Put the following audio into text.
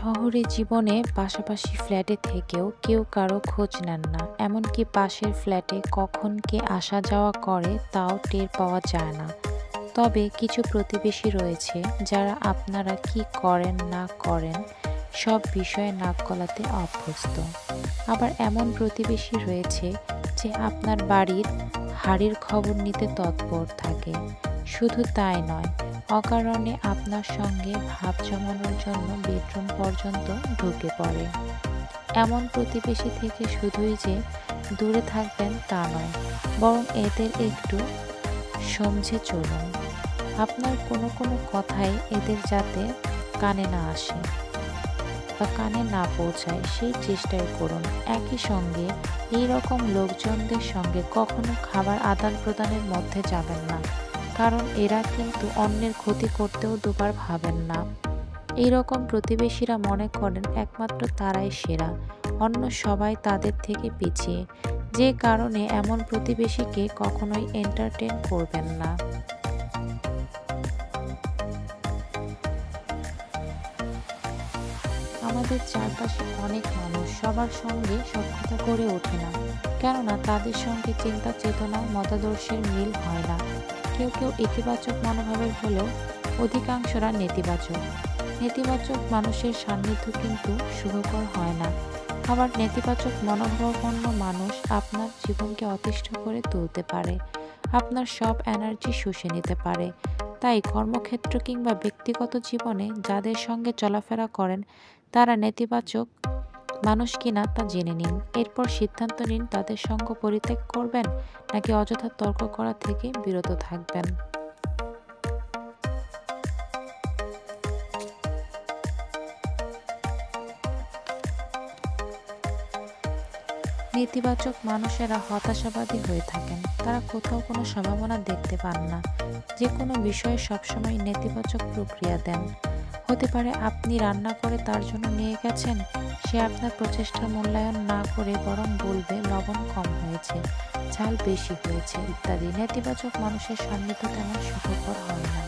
শহরে জীবনে পাশাপাশি ফ্ল্যাটে থেকেও কেউ কারো খোঁজ নেন না। এমনকি পাশের ফ্ল্যাটে কখন কে আসা যাওয়া করে তাও টের পাওয়া যায় না। তবে কিছু প্রতিবেশী রয়েছে যারা আপনারা কি করেন না করেন সব বিষয়ে নাক গলাতে অভ্যস্ত। আবার এমন প্রতিবেশী রয়েছে যে আপনার বাড়ির হাঁড়ির খবর নিতে তৎপর থাকে। শুধু তাই নয়, অকারণে আপনার সঙ্গে ভাব জমানোর জন্য বেডরুম পর্যন্ত ঢুকে পড়ে। এমন প্রতিবেশী থেকে শুধুই যে দূরে থাকবেন তা নয়, বরং এদের একটু সমঝে চলুন। আপনার কোনো কোনো কথাই এদের যাতে কানে না আসে বা কানে না পৌঁছায় সেই চেষ্টাই করুন। একই সঙ্গে এই রকম লোকজনদের সঙ্গে কখনো খাবার আদান প্রদানের মধ্যে যাবেন না, কারণ এরা কিন্তু অন্যের ক্ষতি করতেও দুবার ভাবেন না। এই রকম প্রতিবেশীরা মনে করেন একমাত্র তারাই সেরা, অন্য সবাই তাদের থেকে পিছিয়ে, যে কারণে এমন প্রতিবেশীকে কখনোই এন্টারটেইন করবেন না। আমাদের চারপাশে অনেক মানুষ সবার সঙ্গে সব কথা করে ওঠে না, কেননা তাদের সঙ্গে চিন্তা চেতনা মতাদর্শের মিল হয় না। কেউ কেউ ইতিবাচক মনোভাবের হলেও অধিকাংশরা নেতিবাচক। নেতিবাচক মানুষের সান্নিধ্য কিন্তু শুভকর হয় না। আবার নেতিবাচক মনোভাবাপন্ন মানুষ আপনার জীবনকে অতিষ্ঠ করে তুলতে পারে, আপনার সব এনার্জি শুষে নিতে পারে। তাই কর্মক্ষেত্র কিংবা ব্যক্তিগত জীবনে যাদের সঙ্গে চলাফেরা করেন তারা নেতিবাচক মানুষ কিনা তা জেনে নিন। এরপর সিদ্ধান্ত নিন তাদের সঙ্গ পরিত্যাগ করবেন নাকি অযথা তর্ক করা থেকে বিরত থাকবেন। নেতিবাচক মানুষেরা হতাশাবাদী হয়ে থাকেন। তারা কোথাও কোনো সম্ভাবনা দেখতে পান না, যে কোনো বিষয়ে সবসময় নেতিবাচক প্রক্রিয়া দেন। হতে পারে আপনি রান্না করে তার জন্য নিয়ে গেছেন, সে আপনার প্রচেষ্টার মূল্যায়ন না করে বরং বলবে লবণ কম হয়েছে, ঝাল বেশি হয়েছে ইত্যাদি। নেতিবাচক মানুষের সান্নিধ্য তেমন সুখকর হয় না।